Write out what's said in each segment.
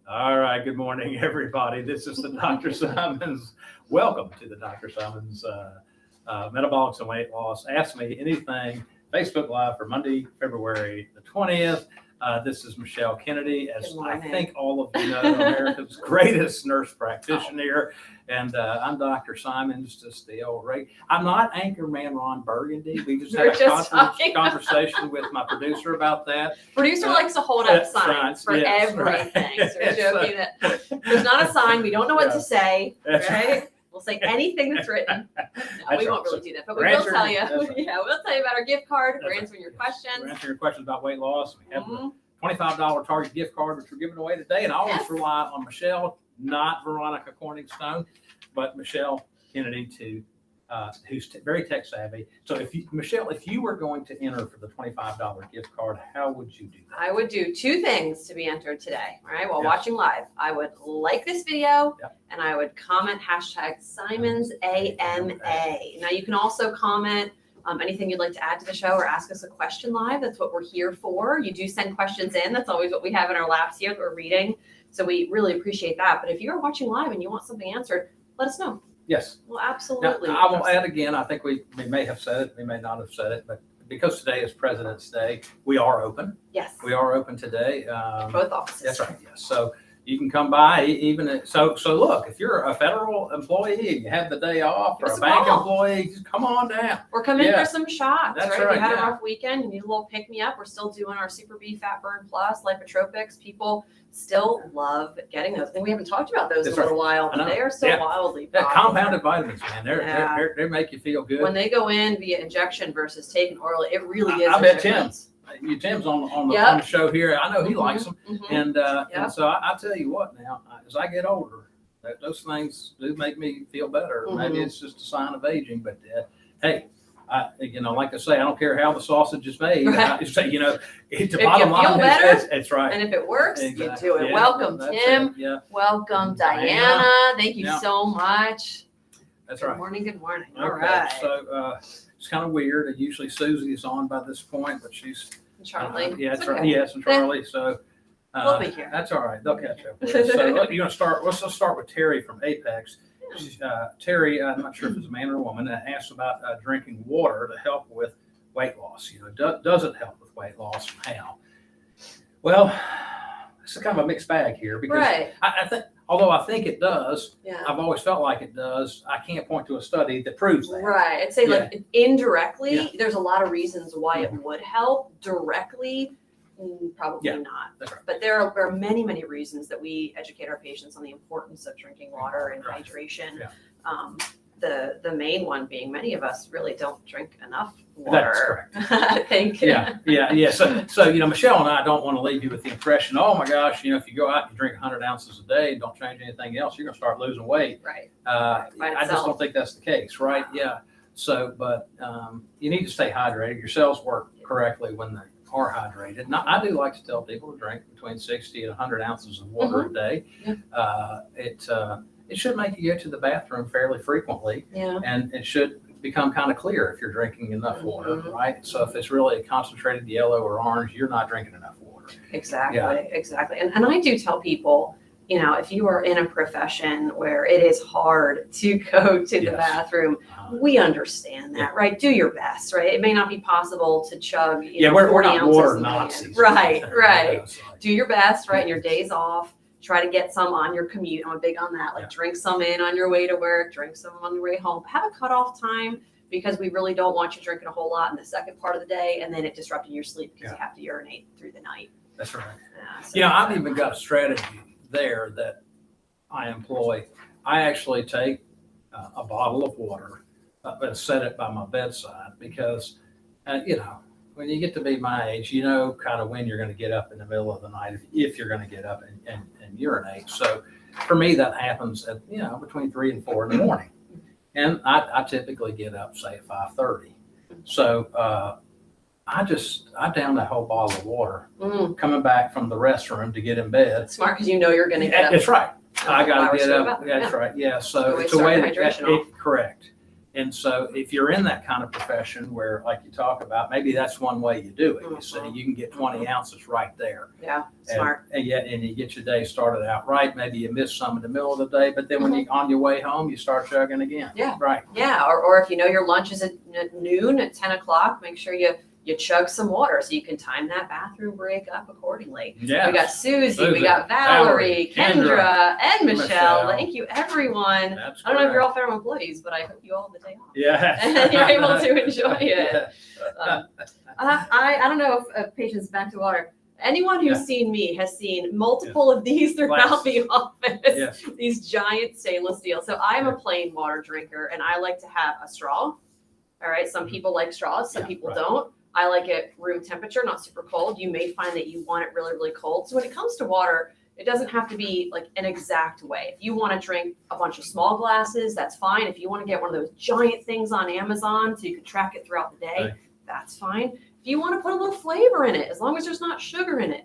All right, good morning, everybody. This is the Dr. Simons. Welcome to the Dr. Simons Metabolics and Weight Loss. Ask Me Anything, Facebook Live for Monday, February the 20th. This is Michelle Kennedy, as I think all of you know, America's greatest nurse practitioner. And I'm Dr. Simons, just the old rate. I'm not Anchorman Ron Burgundy. We just had a conversation with my producer about that. Producer likes to hold up signs for everything. Right. So we're joking that there's not a sign. We don't know what to say. Right? We'll say anything that's written. No, we won't really do that, but we will tell you. Yeah, we'll tell you about our gift card. We're answering your questions. We're answering your questions about weight loss. We have the $25 Target gift card, which we're giving away today. And I always rely on Michelle, not Veronica Corningstone, but Michelle Kennedy, who's very tech savvy. So Michelle, if you were going to enter for the $25 gift card, how would you do that? I would do two things to be entered today, all right, while watching live. I would like this video, and I would comment #SimonsAMA. Now, you can also comment anything you'd like to add to the show or ask us a question live. That's what we're here for. You do send questions in. That's always what we have in our labs here that we're reading. So we really appreciate that. But if you're watching live and you want something answered, let us know. Yes. Well, absolutely. Now, I will add again, I think we may have said it, we may not have said it, but because today is President's Day, we are open. Yes. We are open today. Both offices. That's right, yes. So you can come by so look, if you're a federal employee and you have the day off, or a bank employee, just come on down. Or come in for some shots. That's right. If you had a rough weekend, you need a little pick me up. We're still doing our Super B Fat Burn Plus lipotropics. People still love getting those. I think we haven't talked about those in a little while, but they are so wildly popular. Compounded vitamins, man. They make you feel good. When they go in via injection versus taken orally, it really is. I bet Tim's on the show here. I know he likes them, and so I tell you what. Now, as I get older, those things do make me feel better. Maybe it's just a sign of aging, but hey. Like I say, I don't care how the sausage is made. I say, the bottom line is, it's right. And if it works, you do it. Welcome, Tim. Welcome, Diana. Thank you so much. That's right. Good morning. Good morning. Okay. All right. So it's kind of weird. Usually Susie is on by this point, but she's Charlie. That's right. Yes, and Charlie. So we'll be here. That's all right. They'll catch up. So you're gonna start. Let's start with Terry from Apex. Terry, I'm not sure if it's a man or a woman, asked about drinking water to help with weight loss. Does it help with weight loss and how? Well, it's kind of a mixed bag here because I think, although I think it does, I've always felt like it does. I can't point to a study that proves that. Right. I'd say like indirectly, there's a lot of reasons why it would help. Directly, probably not. That's right. But there are many, many reasons that we educate our patients on the importance of drinking water and hydration. The main one being many of us really don't drink enough water. That's correct. I think. Yeah. So Michelle and I don't want to leave you with the impression, oh my gosh, if you go out and you drink 100 ounces a day and don't change anything else, you're going to start losing weight. Right. I just don't think that's the case, right? Yeah. So, but you need to stay hydrated. Your cells work correctly when they are hydrated. Now, I do like to tell people to drink between 60 and 100 ounces of water a day. It should make you go to the bathroom fairly frequently, and it should become kind of clear if you're drinking enough water, right? So if it's really a concentrated yellow or orange, you're not drinking enough water. Exactly. And I do tell people, if you are in a profession where it is hard to go to the bathroom, we understand that, right? Do your best, right? It may not be possible to chug, we're not water Nazis. Right. Do your best, right? Your days off, try to get some on your commute. I'm big on that. Like drink some in on your way to work, drink some on your way home. Have a cutoff time because we really don't want you drinking a whole lot in the second part of the day and then it disrupting your sleep because you have to urinate through the night. That's right. I've even got a strategy there that I employ. I actually take a bottle of water and set it by my bedside because, when you get to be my age, kind of when you're going to get up in the middle of the night, if you're going to get up and urinate. So for me, that happens at, between 3 and 4 in the morning. And I typically get up, say, at 5:30. So I down that whole bottle of water coming back from the restroom to get in bed. Smart, because you're going to get up. That's right. I got to get up. That's right. Yeah. So it's a way to correct. And so if you're in that kind of profession where, like you talk about, maybe that's one way you do it. You see, you can get 20 ounces right there. Yeah, smart. And you get your day started out right. Maybe you miss some in the middle of the day, but then when you on your way home, you start chugging again. Yeah. Right. Yeah. Or if you know your lunch is at noon at 10 o'clock, make sure you chug some water so you can time that bathroom break up accordingly. Yeah. We got Susie, we got Valerie, Kendra, and Michelle. Thank you, everyone. That's I don't know if you're all federal employees, but I hope you all have the day off. Yeah. And you're able to enjoy it. Yeah. I don't know if patients back to water. Anyone who's seen me has seen multiple of these throughout the office. Yes. These giant stainless steel. So I'm a plain water drinker, and I like to have a straw. All right. Some people like straws. Some people don't. I like it room temperature, not super cold. You may find that you want it really, really cold. So when it comes to water, it doesn't have to be like an exact way. If you want to drink a bunch of small glasses, that's fine. If you want to get one of those giant things on Amazon so you can track it throughout the day, that's fine. If you want to put a little flavor in it, as long as there's not sugar in it,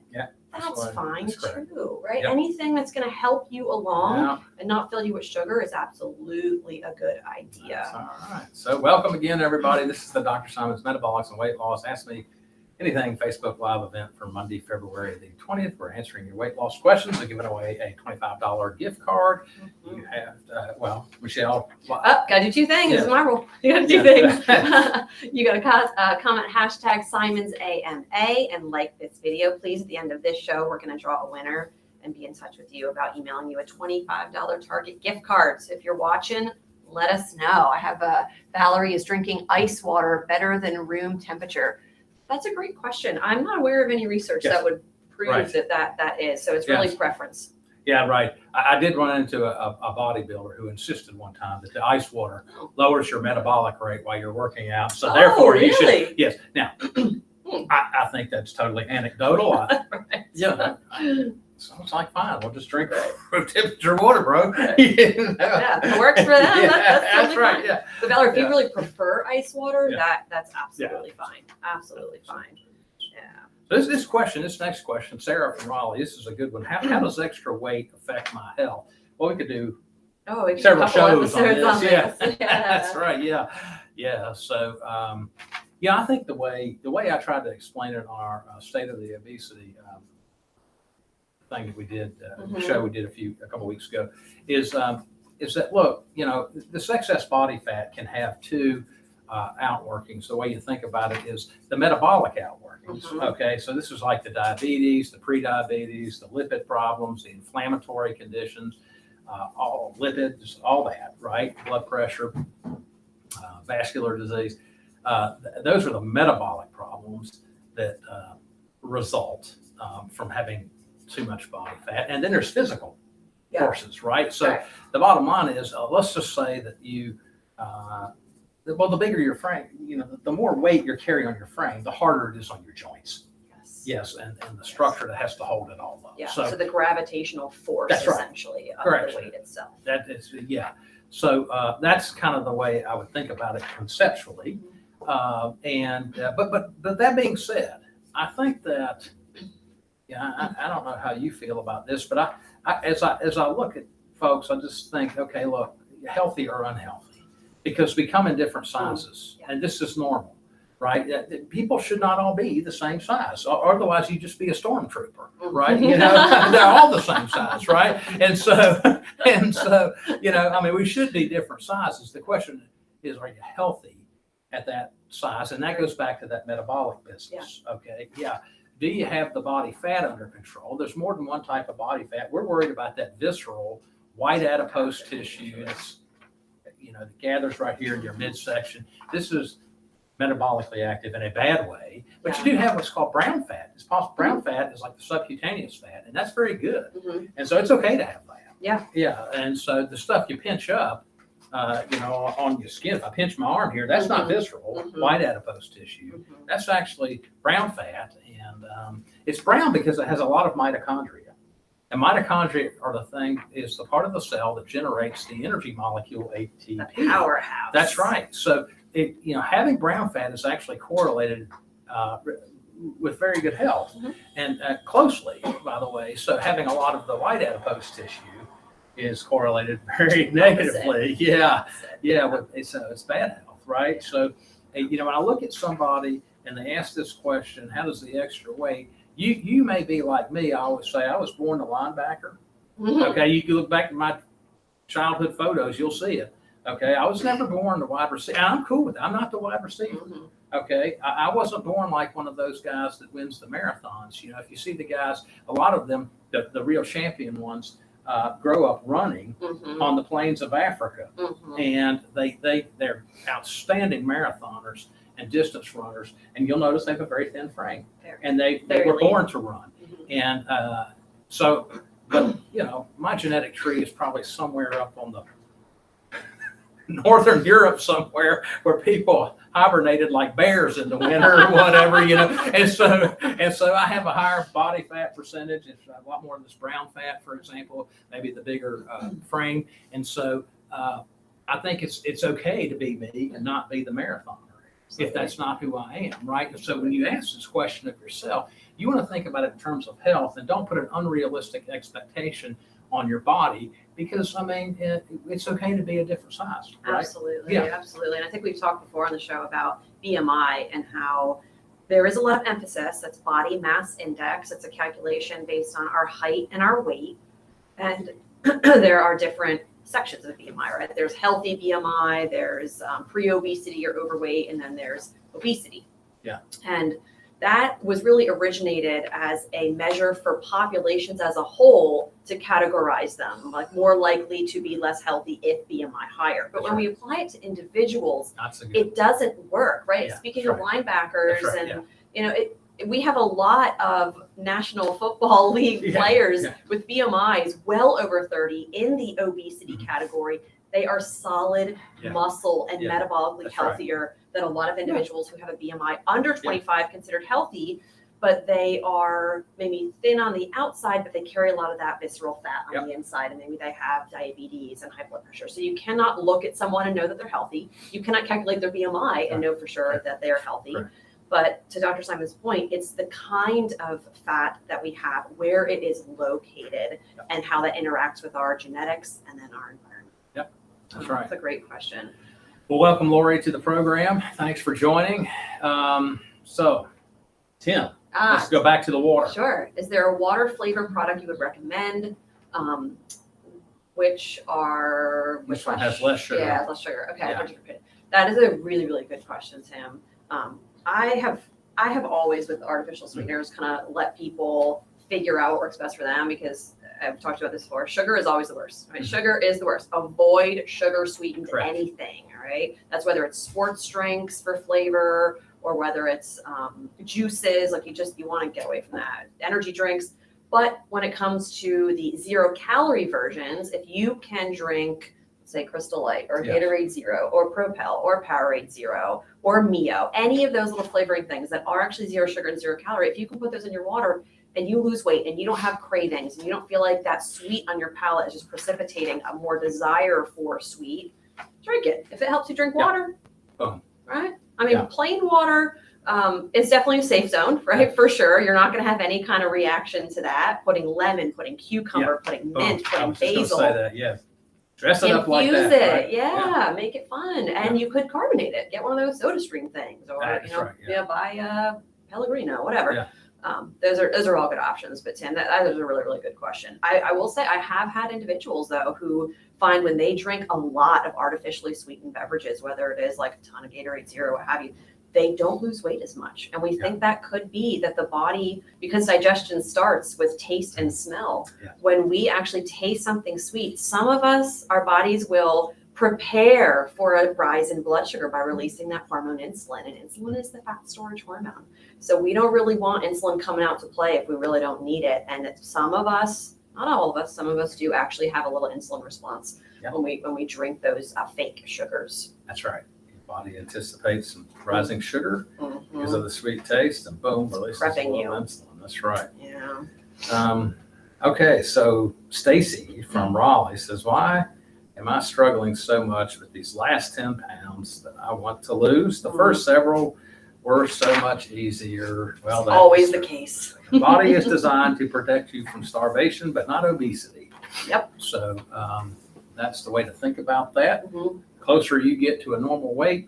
that's fine too, right? Yep. Anything that's going to help you along and not fill you with sugar is absolutely a good idea. That's all right. So welcome again, everybody. This is the Dr. Simon's Metabolics and Weight Loss. Ask Me Anything Facebook Live event for Monday, February the 20th. We're answering your weight loss questions. We're giving away a $25 gift card. You have, Michelle. Gotta do two things. This is my rule. You gotta do things. You gotta comment hashtag Simon's AMA and like this video, please. At the end of this show, we're gonna draw a winner and be in touch with you about emailing you a $25 Target gift card. So if you're watching, let us know. I have Valerie is drinking ice water better than room temperature. That's a great question. I'm not aware of any research that would prove that is. So it's really preference. Yeah, right. I did run into a bodybuilder who insisted one time that the ice water lowers your metabolic rate while you're working out. So therefore you should. Yes. Now, I think that's totally anecdotal. Sounds like fine. We'll just drink room temperature water, bro. Yeah, it works for them. That's right. Fine. Yeah. But Valerie, if you really prefer ice water, that's absolutely fine. Absolutely fine. Yeah. This next question, Sara from Raleigh. This is a good one. How does extra weight affect my health? Well, we could do several shows on this. Yeah, that's right. Yeah. So, I think the way I tried to explain it on our State of the Obesity thing that we did, show we did a couple weeks ago, is that, look, this excess body fat can have two outworkings. The way you think about it is the metabolic outworkings. Okay, so this is like the diabetes, the pre-diabetes, the lipid problems, the inflammatory conditions, all lipids, all that, right? Blood pressure, vascular disease. Those are the metabolic problems that result from having too much body fat. And then there's physical forces, right? So the bottom line is, let's just say that you, the bigger your frame, the more weight you're carrying on your frame, the harder it is on your joints. Yes, and the structure that has to hold it all up. Yeah, so the gravitational force essentially of the weight itself. That is, So that's kind of the way I would think about it conceptually. But that being said, I think that, I don't know how you feel about this, but as I look at folks, I just think, okay, look, healthy or unhealthy, because we come in different sizes, and this is normal, right? People should not all be the same size, or otherwise you just be a stormtrooper, right? They're all the same size, right? And so, we should be different sizes. The question is, are you healthy at that size? And that goes back to that metabolic business. Okay, do you have the body fat under control? There's more than one type of body fat. We're worried about that visceral white adipose tissue that's, that gathers right here in your midsection. This is metabolically active in a bad way, but you do have what's called brown fat. It's possible brown fat is like the subcutaneous fat, and that's very good. And so it's okay to have that. Yeah. And so the stuff you pinch up, on your skin, if I pinch my arm here, that's not visceral, white adipose tissue. That's actually brown fat. And it's brown because it has a lot of mitochondria. And mitochondria are is the part of the cell that generates the energy molecule ATP. The powerhouse. That's right. So, having brown fat is actually correlated with very good health and closely, by the way. So having a lot of the white adipose tissue, is correlated very negatively. But it's bad health, right? So, when I look at somebody and they ask this question, how does the extra weight? You may be like me. I always say I was born a linebacker. Mm-hmm. Okay, you can look back at my childhood photos, you'll see it. Okay, I was never born the wide receiver. And I'm cool with it. I'm not the wide receiver. Mm-hmm. Okay, I wasn't born like one of those guys that wins the marathons. If you see the guys, a lot of them, the real champion ones, grow up running Mm-hmm. on the plains of Africa, Mm-hmm. and they're outstanding marathoners and distance runners. And you'll notice they have a very thin frame, and they were born to run. Mm-hmm. And but my genetic tree is probably somewhere up on the Northern Europe somewhere where people hibernated like bears in the winter or whatever, and so I have a higher body fat percentage. It's a lot more of this brown fat, for example, maybe the bigger frame. And so I think it's okay to be me and not be the marathoner if that's not who I am, right? And so when you ask this question of yourself, you want to think about it in terms of health, and don't put an unrealistic expectation on your body, because it's okay to be a different size, right? Absolutely. And I think we've talked before on the show about BMI and how there is a lot of emphasis. That's body mass index. It's a calculation based on our height and our weight, and there are different sections of BMI, right? There's healthy BMI, there's pre-obesity or overweight, and then there's obesity. Yeah. And that was really originated as a measure for populations as a whole to categorize them, like more likely to be less healthy if BMI higher. But when we apply it to individuals, it doesn't work, right? Yeah, Speaking of linebackers, we have a lot of National Football League players with BMIs well over 30 in the obesity category. They are solid muscle and metabolically healthier than a lot of individuals who have a BMI under 25 considered healthy, but they are maybe thin on the outside, but they carry a lot of that visceral fat on the inside, and maybe they have diabetes and high blood pressure. So you cannot look at someone and know that they're healthy. You cannot calculate their BMI and know for sure that they are healthy. Right. But to Dr. Simon's point, it's the kind of fat that we have, where it is located, and how that interacts with our genetics and then our environment. Yep, that's right. That's a great question. Well, welcome, Lori, to the program. Thanks for joining. So, Tim, let's go back to the water. Sure. Is there a water flavor product you would recommend? Which one has less sugar? Yeah, less sugar. Okay, that is a really, really good question, Tim. I have always, with artificial sweeteners, kind of let people figure out what works best for them, because I've talked about this before. Sugar is always the worst. Right? Sugar is the worst. Avoid sugar sweetened anything. All right. That's whether it's sports drinks for flavor, or whether it's juices. Like you want to get away from that. Energy drinks. But when it comes to the 0-calorie versions, if you can drink, say, Crystal Light or Gatorade Zero or Propel or Powerade Zero or Mio, any of those little flavoring things that are actually 0 sugar and 0 calorie, if you can put those in your water and you lose weight and you don't have cravings and you don't feel like that sweet on your palate is just precipitating a more desire for sweet, drink it. If it helps you drink water, right? Plain water is definitely a safe zone, right? For sure. You're not going to have any kind of reaction to that. Putting lemon, putting cucumber, putting mint, putting basil. Say that, Dress it up like that. Infuse it, make it fun. And you could carbonate it. Get one of those soda stream things, or buy Pellegrino, whatever. Yeah. Those are all good options. But Tim, that is a really, really good question. I will say I have had individuals though who find when they drink a lot of artificially sweetened beverages, whether it is like a ton of Gatorade Zero, what have you, they don't lose weight as much. And we think that could be that the body, because digestion starts with taste and smell, when we actually taste something sweet, some of us, our bodies will prepare for a rise in blood sugar by releasing that hormone insulin. And insulin is the fat storage hormone. So we don't really want insulin coming out to play if we really don't need it. And some of us, not all of us, some of us do actually have a little insulin response when we drink those fake sugars. That's right. Body anticipates some rising sugar because of the sweet taste, and boom, releases a little insulin. That's right. Yeah. Okay, so Stacy from Raleigh says, why am I struggling so much with these last 10 pounds that I want to lose? The first several were so much easier. Well, that's always the case. The body is designed to protect you from starvation, but not obesity. Yep. So that's the way to think about that. Mm-hmm. Closer you get to a normal weight,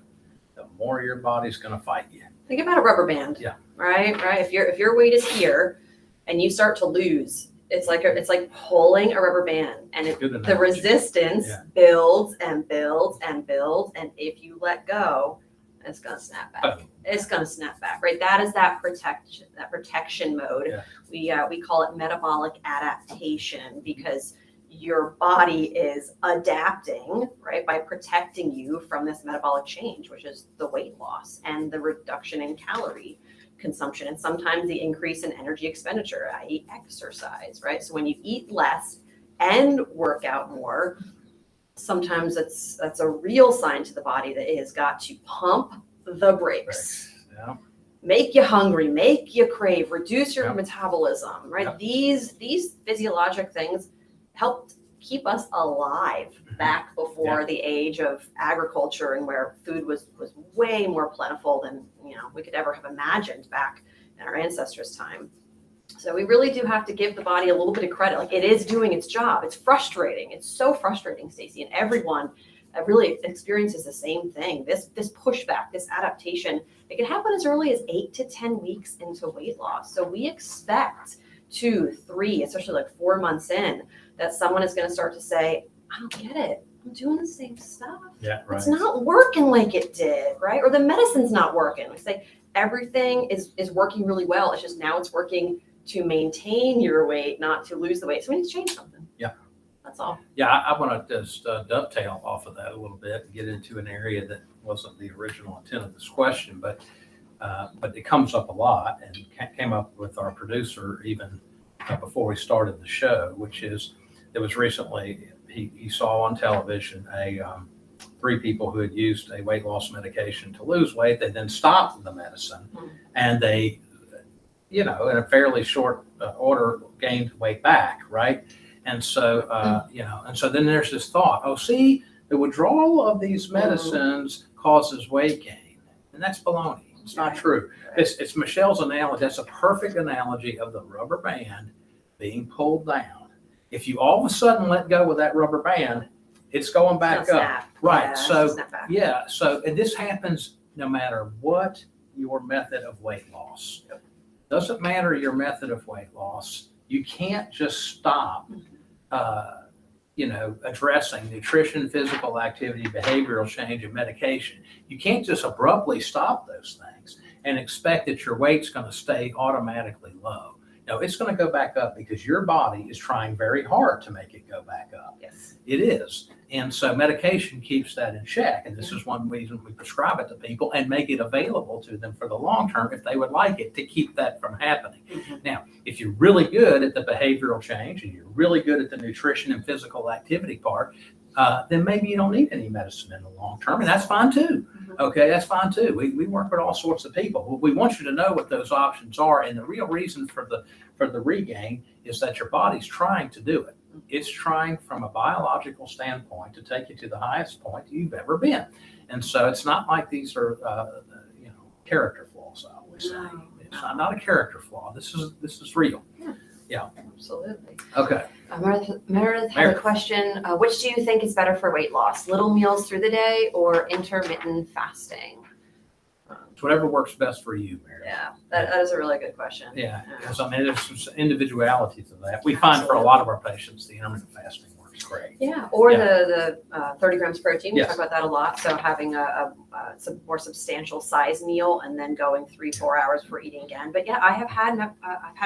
the more your body's going to fight you. Think about a rubber band. Yeah. Right. If your weight is here, and you start to lose, it's like pulling a rubber band, and the resistance builds and builds and builds, and if you let go, it's gonna snap back. It's gonna snap back, right? That is that protection mode. Yeah. We call it metabolic adaptation, because your body is adapting, right, by protecting you from this metabolic change, which is the weight loss and the reduction in calorie consumption, and sometimes the increase in energy expenditure, i.e. exercise, right? So when you eat less and work out more, sometimes that's a real sign to the body that it has got to pump the brakes. Yeah. Make you hungry, make you crave, reduce your metabolism, right? Yep. These physiologic things helped keep us alive back before the age of agriculture, and where food was way more plentiful than we could ever have imagined back in our ancestors' time. So we really do have to give the body a little bit of credit. Like, it is doing its job. It's frustrating. It's so frustrating, Stacy, and everyone really experiences the same thing. This pushback, this adaptation, it can happen as early as 8 to 10 weeks into weight loss. So we expect 2, 3, especially like 4 months in, that someone is going to start to say, I don't get it. I'm doing the same stuff. Yeah, right. It's not working like it did, right? Or the medicine's not working. We say everything is working really well. It's just now it's working to maintain your weight, not to lose the weight. So we need to change something. Yeah. That's all. Yeah, I want to just dovetail off of that a little bit and get into an area that wasn't the original intent of this question, but it comes up a lot, and came up with our producer even before we started the show, which is, there was recently, he saw on television 3 people who had used a weight loss medication to lose weight. They then stopped the medicine, and they, in a fairly short order, gained weight back, right? And so, and so then there's this thought, oh, see, the withdrawal of these medicines causes weight gain. And that's baloney. It's not true. It's Michelle's analogy. That's a perfect analogy of the rubber band being pulled down. If you all of a sudden let go of that rubber band, it's going back up. Snap. Right. Yeah, so and this happens no matter what your method of weight loss. Doesn't matter your method of weight loss. You can't just stop addressing nutrition, physical activity, behavioral change, and medication. You can't just abruptly stop those things and expect that your weight's going to stay automatically low. No, it's going to go back up because your body is trying very hard to make it go back up. Yes. It is. And so medication keeps that in check. And this is one reason we prescribe it to people and make it available to them for the long term if they would like it, to keep that from happening. Now, if you're really good at the behavioral change and you're really good at the nutrition and physical activity part, then maybe you don't need any medicine in the long term, and that's fine too. Okay, that's fine too. We work with all sorts of people. We want you to know what those options are, and the real reason for the regain is that your body's trying to do it. It's trying from a biological standpoint to take you to the highest point you've ever been. And so it's not like these are character flaws, I always say. It's not a character flaw. This is real. Yeah. Absolutely. Okay. Meredith has a question. Which do you think is better for weight loss? Little meals through the day or intermittent fasting? It's whatever works best for you, Meredith. Yeah, that is a really good question. Yeah, because there's some individuality to that. We find for a lot of our patients, the intermittent fasting works great. Yeah, or the 30 grams protein. We talk about that a lot. So having a more substantial size meal and then going 3-4 hours before eating again. But yeah, I've had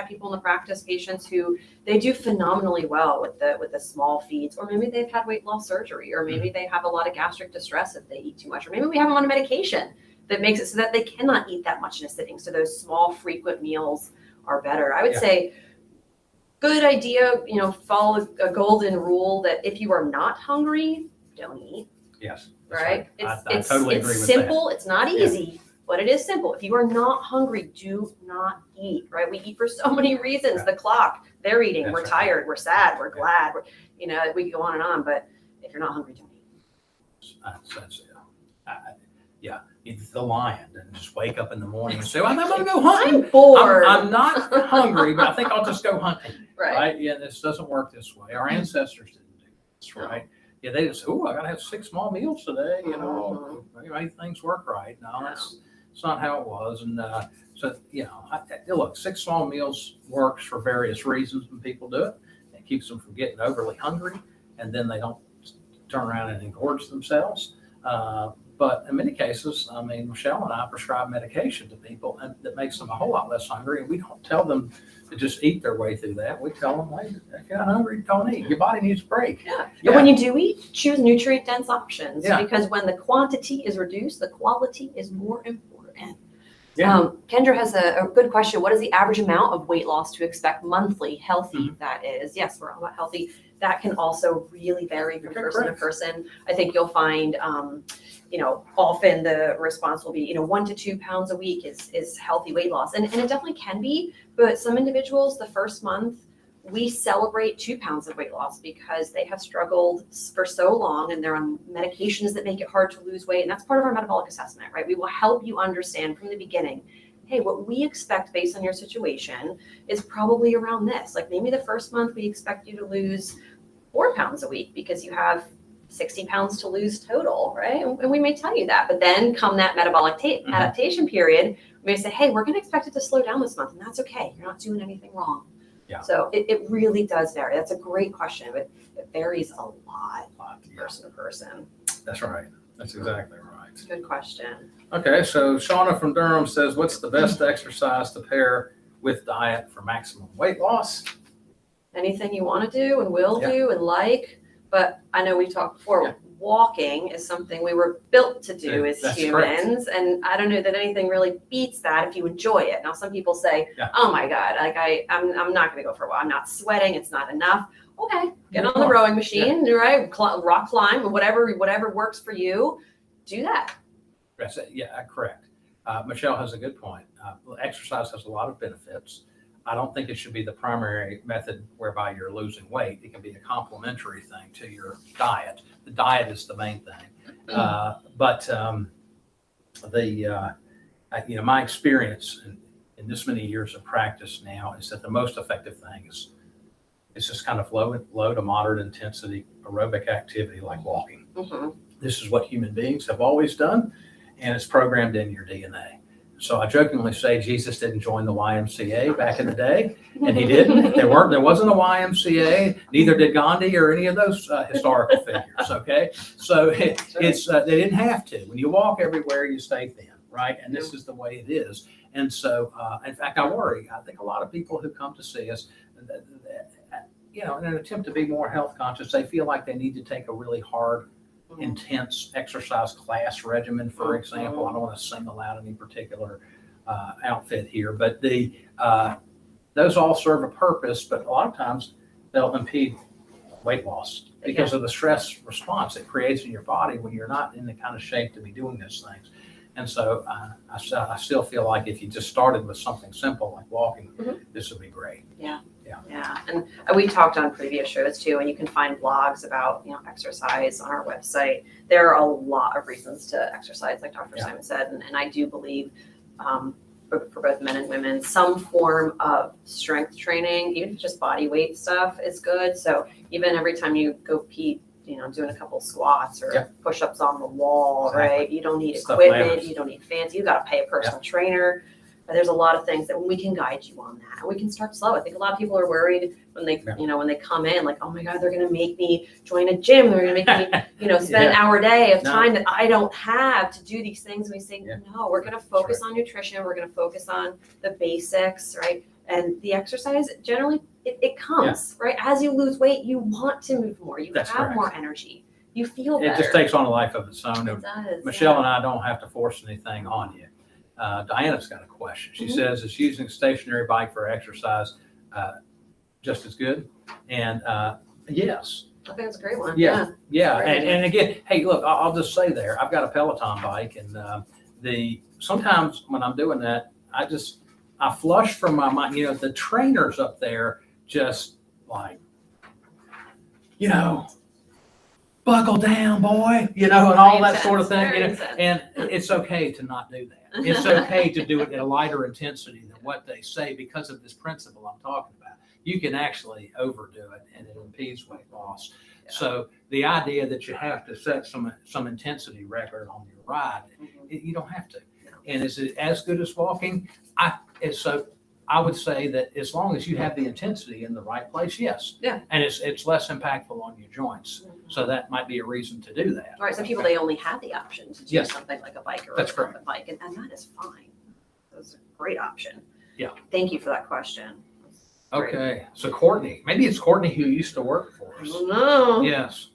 people in the practice, patients who they do phenomenally well with the small feeds, or maybe they've had weight loss surgery, or maybe they have a lot of gastric distress if they eat too much, or maybe we have them on a medication that makes it so that they cannot eat that much in a sitting. So those small, frequent meals are better. I would say good idea, follow a golden rule that if you are not hungry, don't eat. Yes. Right? I totally agree with that. It's simple. It's not easy, but it is simple. If you are not hungry, do not eat, right? We eat for so many reasons. Right. The clock, they're eating, we're tired, we're sad, we're glad, we can go on and on, but if you're not hungry, don't eat. it's the lion and just wake up in the morning and say, well, I'm going to go hunting. I'm bored. I'm not hungry, but I think I'll just go hunting. Right. Yeah, this doesn't work this way. Our ancestors didn't do this, right? Yeah, they just, I got to have 6 small meals today, make things work right. No, that's not how it was. And so, look, 6 small meals works for various reasons when people do it. It keeps them from getting overly hungry, and then they don't turn around and engorge themselves. But in many cases, Michelle and I prescribe medication to people and that makes them a whole lot less hungry. And we don't tell them to just eat their way through that. We tell them, hey, if you're not hungry, don't eat. Your body needs a break. Yeah. And when you do eat, choose nutrient-dense options because when the quantity is reduced, the quality is more important. Yeah. Kendra has a good question. What is the average amount of weight loss to expect monthly? Healthy, that is. Yes, we're all about healthy. That can also really vary from person to person. I think you'll find, often the response will be, 1 to 2 pounds a week is healthy weight loss. And it definitely can be, but some individuals, the first month, we celebrate 2 pounds of weight loss because they have struggled for so long and they're on medications that make it hard to lose weight. And that's part of our metabolic assessment, right? We will help you understand from the beginning, hey, what we expect based on your situation is probably around this. Like maybe the first month we expect you to lose 4 pounds a week because you have 60 pounds to lose total, right? And we may tell you that, but then come that metabolic adaptation period, we may say, hey, we're going to expect it to slow down this month, and that's okay. You're not doing anything wrong. Yeah. So it really does vary. That's a great question, but it varies a lot person to person. That's right. That's exactly right. Good question. Okay, so Shawna from Durham says, what's the best exercise to pair with diet for maximum weight loss? Anything you want to do and will do and like, but I know we talked before. Yeah. Walking is something we were built to do as humans, and I don't know that anything really beats that if you enjoy it. Now, some people say, "Oh my God, like I'm not going to go for a while. I'm not sweating. It's not enough." Okay, get on the rowing machine, right? Rock climb, whatever works for you. Do that. Yeah, correct. Michelle has a good point. Exercise has a lot of benefits. I don't think it should be the primary method whereby you're losing weight. It can be a complementary thing to your diet. The diet is the main thing. But my experience in this many years of practice now is that the most effective thing is just kind of low to moderate intensity aerobic activity like walking. Mm-hmm. This is what human beings have always done, and it's programmed in your DNA. So I jokingly say Jesus didn't join the YMCA back in the day, and he didn't. There wasn't a YMCA. Neither did Gandhi or any of those historical figures. Okay, so they didn't have to. When you walk everywhere, you stay thin, right? And this is the way it is. And so, in fact, I worry. I think a lot of people who come to see us, in an attempt to be more health conscious, they feel like they need to take a really hard, intense exercise class regimen, for example. I don't want to single out any particular outfit here, but those all serve a purpose, but a lot of times they'll impede weight loss because of the stress response it creates in your body when you're not in the kind of shape to be doing those things. And so I still feel like if you just started with something simple like walking, this would be great. Yeah. And we talked on previous shows too, and you can find blogs about, exercise on our website. There are a lot of reasons to exercise, like Dr. Simon said, and I do believe for both men and women, some form of strength training, even if it's just body weight stuff, is good. So even every time you go pee, doing a couple squats or push-ups on the wall, right? You don't need equipment, you don't need fancy, you got to pay a personal trainer. But there's a lot of things that we can guide you on that, and we can start slow. I think a lot of people are worried when they, when they come in, like, oh my God, they're going to make me join a gym. They're going to make me, spend an hour a day of time that I don't have to do these things. And we say, no, we're going to focus on nutrition. We're going to focus on the basics, right? And the exercise, generally, it comes, right? As you lose weight, you want to move more. You have more energy. You feel better. It just takes on a life of its own. It does. Michelle and I don't have to force anything on you. Diana's got a question. She says, is using a stationary bike for exercise just as good? And yes. I think it's a great one. Yeah. And again, hey, look, I'll just say there, I've got a Peloton bike, and sometimes when I'm doing that, I flush from my mind. The trainers up there just like, buckle down, boy, and all that Intense, sort of thing. very intense. And it's okay to not do that. It's okay to do it at a lighter intensity than what they say because of this principle I'm talking about. You can actually overdo it and it impedes weight loss. Yeah. So the idea that you have to set some intensity record on your ride, you don't have to. And is it as good as walking? I would say that as long as you have the intensity in the right place, yes. Yeah. And it's less impactful on your joints. So that might be a reason to do that. Right. Some people, they only have the option to do something like a bike or a bike, and that is fine. That's a great option. Yeah. Thank you for that question. Okay. So Courtney, maybe it's Courtney who used to work for I us. don't know. Yes.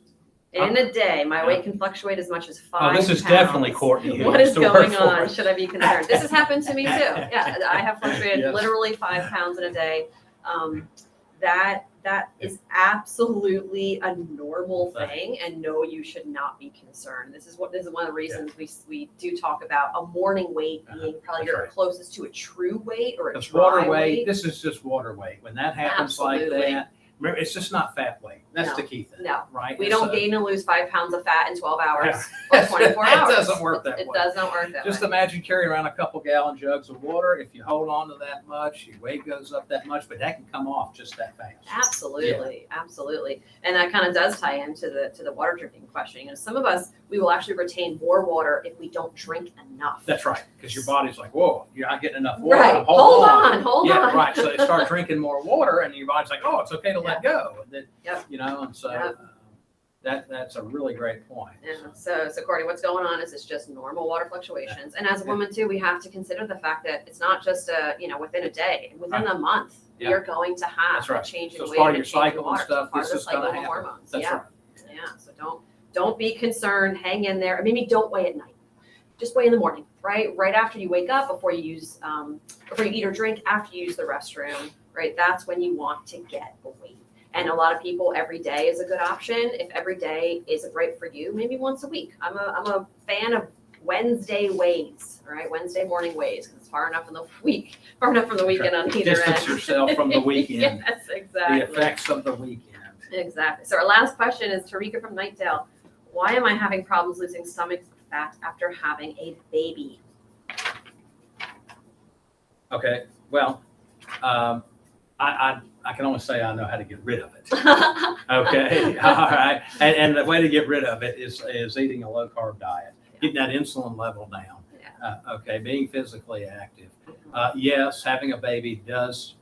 In a day, my weight can fluctuate as much as 5 pounds. Oh, this is definitely Courtney who What used is to work going for on? us. Should I be concerned? This has happened to me too. Yeah, I have fluctuated Yes. literally 5 pounds in a day. That is absolutely a normal thing, and no, you should not be concerned. This is one of the reasons we do talk about a morning weight being probably your closest to a true weight or a It's dry water weight. weight. This is just water weight. When that happens like that, remember, it's just not fat weight. That's the key thing. No. Right? We don't gain and lose 5 pounds of fat in 12 hours Yeah. or 24 hours. It doesn't work that way. It does not work that Just way. imagine carrying around a couple gallon jugs of water. If you hold on to that much, your weight goes up that much, but that can come off just that fast. Absolutely, absolutely. And that kind of does tie into the water drinking question. Some of us, we will actually retain more water if we don't drink enough. That's right, because your body's like, whoa, you're not getting enough water. Right. Hold on. Yeah, right. So they start drinking more water, and your body's like, oh, it's okay to let go. And then, and so that's a really great point. Yeah. So Courtney, what's going on is it's just normal water fluctuations. And as a woman too, we have to consider the fact that it's not just within a day, within a month, we are going to have a change in weight. So part of your and cycle and water. stuff. Part of the This is cycle going to of happen. hormones. That's right. Yeah. So don't be concerned. Hang in there. Maybe don't weigh at night. Just weigh in the morning, right? Right after you wake up, before you eat or drink, after you use the restroom, right? That's when you want to get the weight. And a lot of people, every day is a good option. If every day isn't right for you, maybe once a week. I'm a fan of Wednesday weighs, all right? Wednesday morning weighs, because it's far enough from the weekend on either end. Distance yourself from the weekend. Yes, exactly. The effects of the weekend. Exactly. So our last question is Terrika from Knightdale. Why am I having problems losing stomach fat after having a baby? Okay. Well, I can only say I know how to get rid of it. Okay. All right. And the way to get rid of it is eating a low carb diet, getting that insulin level down. Okay. Being physically active. Yes, having a baby does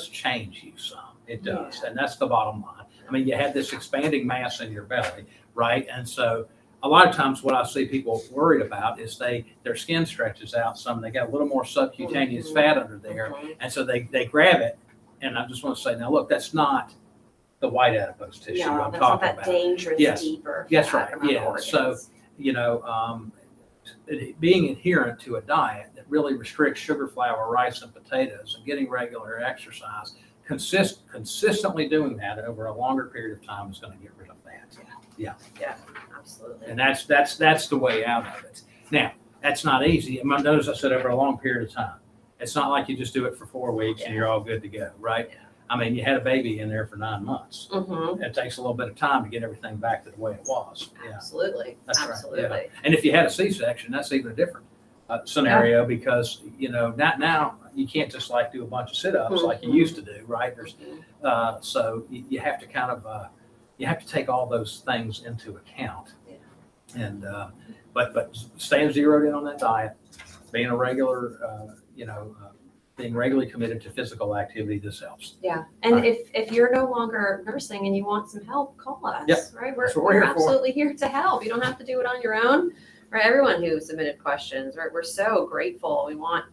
change you some. It does. Yeah. And that's the bottom line. I mean, you have this expanding mass in your belly, right? And so a lot of times what I see people worried about is their skin stretches out some. They got a little more subcutaneous fat under there. And so they grab it. And I just want to say, now look, that's not the white adipose tissue I'm talking about. That's not that dangerous, deeper. That's right. Yeah. So, being adherent to a diet that really restricts sugar, flour, rice, and potatoes, and getting regular exercise, consistently doing that over a longer period of time is going to get rid of that. Yeah, absolutely. And that's the way out of it. Now, that's not easy. Notice I said over a long period of time. It's not like you just do it for 4 weeks and you're all good to go, right? Yeah. I mean, you had a baby in there for 9 months. It takes a little bit of time to get everything back to the way it was. Absolutely. That's absolutely. Right. Yeah. And if you had a C-section, that's even a different scenario because, not now you can't just like do a bunch of sit-ups like you used to do, right? There's, so you have to kind of, you have to take all those things into account. Yeah. And, but staying zeroed in on that diet, being a regular, being regularly committed to physical activity, this helps. Yeah. And if you're no longer nursing and you want some help, call us, right? We're absolutely here to help. You don't have to do it on your own, right? Everyone who submitted questions, right? We're so grateful. We want,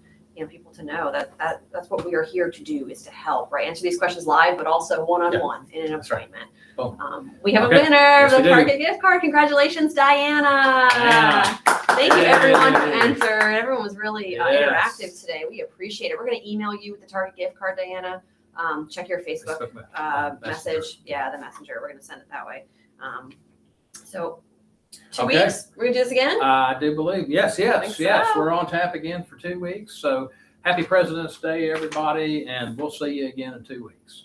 people to know that that's what we are here to do, is to help, right? Answer these questions live, but also one-on-one in an appointment. Right. We have a winner of the Target gift card. Congratulations, Diana. Thank you, everyone who entered. Everyone was really interactive today. We appreciate it. We're going to email you with the Target gift card, Diana. Check your Facebook message. Yeah, the messenger. We're going to send it that way. So 2 weeks. We're going to do this again? I do believe. Yes. So. We're on tap again for 2 weeks. So happy President's Day, everybody. And we'll see you again in 2 weeks.